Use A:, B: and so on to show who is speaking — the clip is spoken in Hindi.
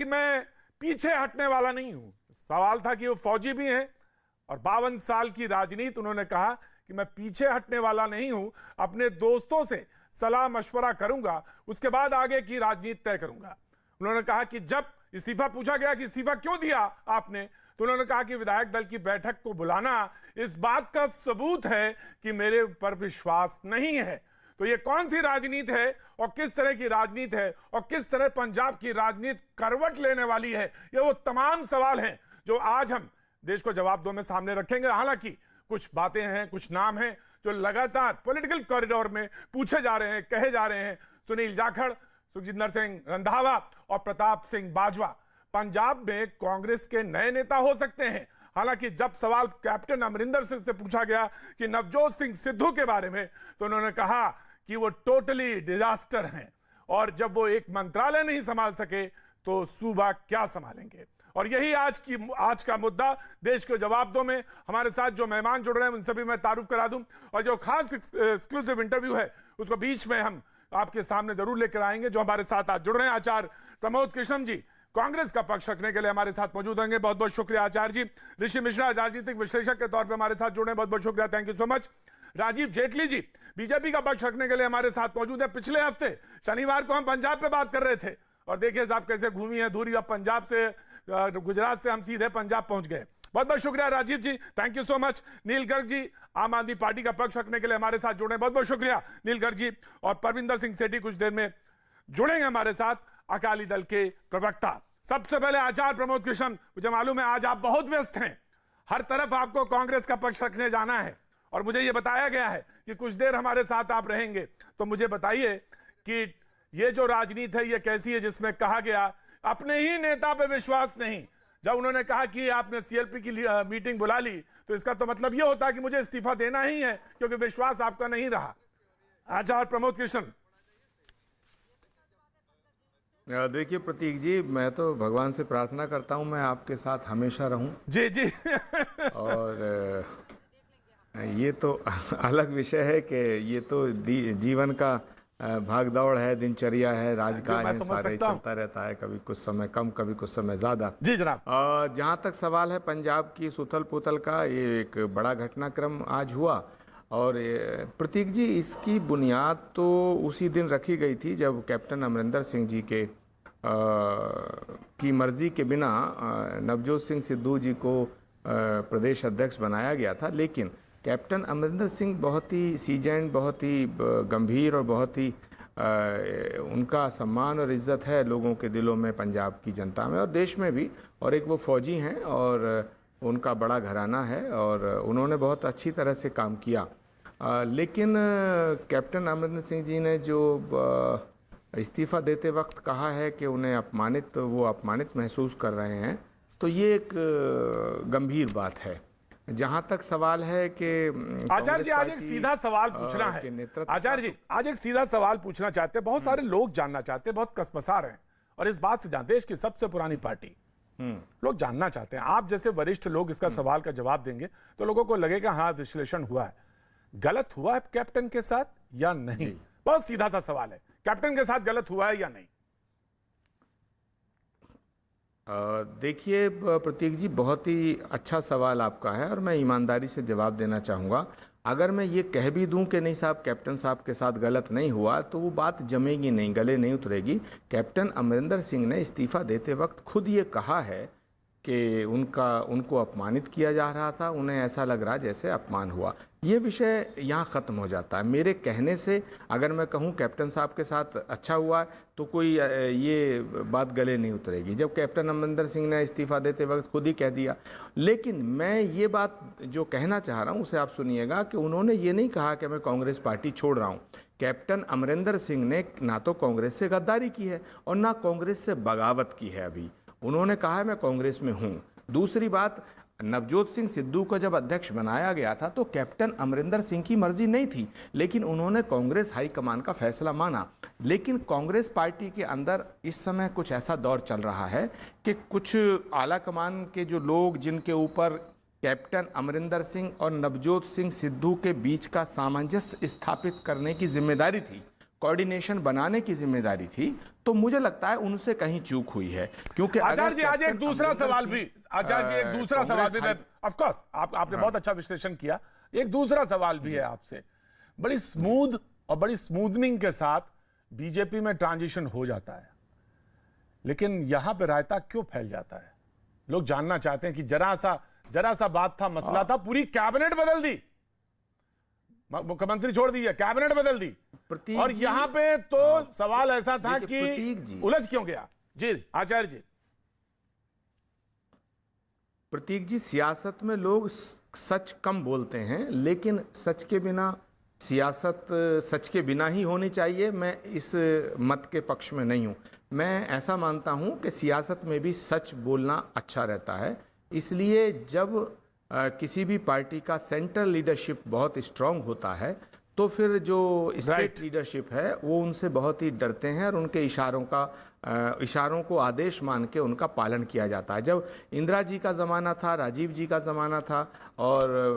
A: कि मैं पीछे हटने वाला नहीं हूं। सवाल था कि वो फौजी भी हैं और 52 साल की राजनीति, उन्होंने कहा कि मैं पीछे हटने वाला नहीं हूं, अपने दोस्तों से सलाह मशवरा करूंगा, उसके बाद आगे की राजनीति तय करूंगा। उन्होंने कहा कि जब इस्तीफा पूछा गया कि इस्तीफा क्यों दिया आपने, तो उन्होंने कहा कि विधायक दल की बैठक को बुलाना इस बात का सबूत है कि मेरे ऊपर विश्वास नहीं है। तो ये कौन सी राजनीति है और किस तरह की राजनीति है और किस तरह पंजाब की राजनीति करवट लेने वाली है, ये वो तमाम सवाल हैं जो आज हम देश को जवाब दो में सामने रखेंगे। हालांकि कुछ बातें हैं, कुछ नाम हैं जो लगातार पॉलिटिकल कॉरिडोर में पूछे जा रहे हैं, कहे जा रहे हैं। सुनील जाखड़, सुखजिंदर सिंह रंधावा और प्रताप सिंह बाजवा पंजाब में कांग्रेस के नए नेता हो सकते हैं। हालांकि जब सवाल कैप्टन अमरिंदर सिंह से पूछा गया कि नवजोत सिंह सिद्धू के बारे में, तो उन्होंने कहा कि वो टोटली डिजास्टर हैं और जब वो एक मंत्रालय नहीं संभाल सके तो सूबा क्या संभालेंगे। और यही आज का मुद्दा देश के जवाब दो में। हमारे साथ जो मेहमान जुड़ रहे हैं उनसे भी मैं तारुफ करा दूं और जो खास एक्सक्लूसिव इंटरव्यू है उसको बीच में हम आपके सामने जरूर लेकर आएंगे। जो हमारे साथ आज जुड़ रहे हैं, आचार्य प्रमोद कृष्णम जी कांग्रेस का पक्ष रखने के लिए हमारे साथ मौजूद होंगे, बहुत बहुत शुक्रिया आचार्य जी। ऋषि मिश्रा राजनीतिक विश्लेषक के तौर पर हमारे साथ जुड़े, बहुत बहुत शुक्रिया, thank you so much. Rajiv Jaitley ji BJP का पक्ष रखने के लिए हमारे साथ मौजूद है। पिछले हफ्ते शनिवार को हम पंजाब पे बात कर रहे थे और देखिए साहब कैसे घूमी है दूरी, अब पंजाब से गुजरात से हम सीधे पंजाब पहुंच गए। बहुत बहुत शुक्रिया राजीव जी, थैंक यू सो मच। नील गर्ग जी आम आदमी पार्टी का पक्ष रखने के लिए हमारे साथ जुड़े, बहुत बहुत शुक्रिया नील गर्ग जी। और परविंदर सिंह सेठी कुछ देर में जुड़ेंगे हमारे साथ, अकाली दल के प्रवक्ता। सबसे पहले आचार्य प्रमोद कृष्णम, मुझे मालूम है आज आप बहुत व्यस्त हैं, हर तरफ आपको कांग्रेस का पक्ष रखने जाना है और मुझे यह बताया गया है कि कुछ देर हमारे साथ आप रहेंगे। तो मुझे बताइए कि ये जो राजनीति है ये कैसी है जिसमें कहा गया अपने ही नेता पे विश्वास नहीं। जब उन्होंने कहा कि आपने सीएलपी की मीटिंग बुला ली तो इसका तो मतलब ये होता है कि मुझे इस्तीफा देना ही है क्योंकि विश्वास आपका नहीं रहा। आचार्य प्रमोद कृष्ण।
B: देखिए प्रतीक जी, मैं तो भगवान से प्रार्थना करता हूं मैं आपके साथ हमेशा रहूं।
A: जी जी। और
B: ये तो अलग विषय है कि ये तो जीवन का भाग दौड़ है, दिनचर्या है, राजकाज है, सारे चलता रहता है, कभी कुछ समय कम कभी कुछ समय ज़्यादा।
A: जी जनाब।
B: जहाँ तक सवाल है पंजाब की सुथल पुथल का, ये एक बड़ा घटनाक्रम आज हुआ और प्रतीक जी इसकी बुनियाद तो उसी दिन रखी गई थी जब कैप्टन अमरिंदर सिंह जी के की मर्जी के बिना नवजोत सिंह सिद्धू जी को प्रदेश अध्यक्ष बनाया गया था। लेकिन कैप्टन अमरिंदर सिंह बहुत ही सीजेंड, बहुत ही गंभीर और बहुत ही उनका सम्मान और इज्जत है लोगों के दिलों में, पंजाब की जनता में और देश में भी। और एक वो फौजी हैं और उनका बड़ा घराना है और उन्होंने बहुत अच्छी तरह से काम किया। लेकिन कैप्टन अमरिंदर सिंह जी ने जो इस्तीफ़ा देते वक्त कहा है कि उन्हें वो अपमानित महसूस कर रहे हैं, तो ये एक गंभीर बात है। जहां तक सवाल है कि
A: आचार्य जी आज एक सीधा सवाल पूछना है। आचार्य जी आज एक सीधा सवाल पूछना चाहते हैं, बहुत सारे लोग जानना चाहते हैं, बहुत कसमसा रहे हैं और इस बात से देश की सबसे पुरानी पार्टी लोग जानना चाहते हैं। आप जैसे वरिष्ठ लोग इसका सवाल का जवाब देंगे तो लोगों को लगेगा हाँ विश्लेषण हुआ है, गलत हुआ है कैप्टन के साथ या नहीं। बहुत सीधा सा सवाल है, कैप्टन के साथ गलत हुआ है या नहीं।
B: देखिए प्रतीक जी, बहुत ही अच्छा सवाल आपका है और मैं ईमानदारी से जवाब देना चाहूँगा। अगर मैं ये कह भी दूं कि नहीं साहब कैप्टन साहब के साथ गलत नहीं हुआ तो वो बात जमेगी नहीं, गले नहीं उतरेगी। कैप्टन अमरिंदर सिंह ने इस्तीफ़ा देते वक्त खुद ये कहा है कि उनको अपमानित किया जा रहा था, उन्हें ऐसा लग रहा जैसे अपमान हुआ। ये विषय यहाँ ख़त्म हो जाता है। मेरे कहने से अगर मैं कहूँ कैप्टन साहब के साथ अच्छा हुआ तो कोई ये बात गले नहीं उतरेगी, जब कैप्टन अमरिंदर सिंह ने इस्तीफ़ा देते वक्त खुद ही कह दिया। लेकिन मैं ये बात जो कहना चाह रहा हूँ उसे आप सुनिएगा कि उन्होंने ये नहीं कहा कि मैं कांग्रेस पार्टी छोड़ रहा हूँ। कैप्टन अमरिंदर सिंह ने ना तो कांग्रेस से गद्दारी की है और ना कांग्रेस से बगावत की है। अभी उन्होंने कहा है मैं कांग्रेस में हूँ। दूसरी बात, नवजोत सिंह सिद्धू को जब अध्यक्ष बनाया गया था तो कैप्टन अमरिंदर सिंह की मर्जी नहीं थी, लेकिन उन्होंने कांग्रेस हाईकमान का फैसला माना। लेकिन कांग्रेस पार्टी के अंदर इस समय कुछ ऐसा दौर चल रहा है कि कुछ आला कमान के जो लोग, जिनके ऊपर कैप्टन अमरिंदर सिंह और नवजोत सिंह सिद्धू के बीच का सामंजस्य स्थापित करने की जिम्मेदारी थी, कोऑर्डिनेशन बनाने की जिम्मेदारी थी, तो मुझे लगता है उनसे कहीं चूक हुई है, क्योंकि
A: आचार्य जी आज एक
B: कैप्टन
A: दूसरा
B: अमरिंदर
A: सवाल
B: सिंह,
A: भी, आचार्य जी एक दूसरा सवाल भी,
B: कांग्रेस
A: ऑफ कोर्स आपने बहुत अच्छा विश्लेषण किया। एक दूसरा सवाल भी है आपसे। बड़ी स्मूथ और बड़ी स्मूथनिंग के साथ बीजेपी में ट्रांजिशन हो जाता है, लेकिन यहां पे रायता क्यों फैल जाता है? लोग जानना चाहते हैं कि जरा सा बात था, मसला था, पूरी कैबिनेट बदल दी, मुख्यमंत्री छोड़ दिया, कैबिनेट बदल दी, और यहां पे तो सवाल ऐसा था कि उलझ क्यों गया? जी आचार्य जी।
B: प्रतीक जी, सियासत में लोग सच कम बोलते हैं, लेकिन सच के बिना सियासत सच के बिना ही होनी चाहिए, मैं इस मत के पक्ष में नहीं हूं। मैं ऐसा मानता हूं कि सियासत में भी सच बोलना अच्छा रहता है। इसलिए जब किसी भी पार्टी का सेंट्रल लीडरशिप बहुत स्ट्रांग होता है, तो फिर जो स्टेट लीडरशिप है वो उनसे बहुत ही डरते हैं और उनके इशारों को आदेश मान के उनका पालन किया जाता है। जब इंदिरा जी का ज़माना था, राजीव जी का ज़माना था और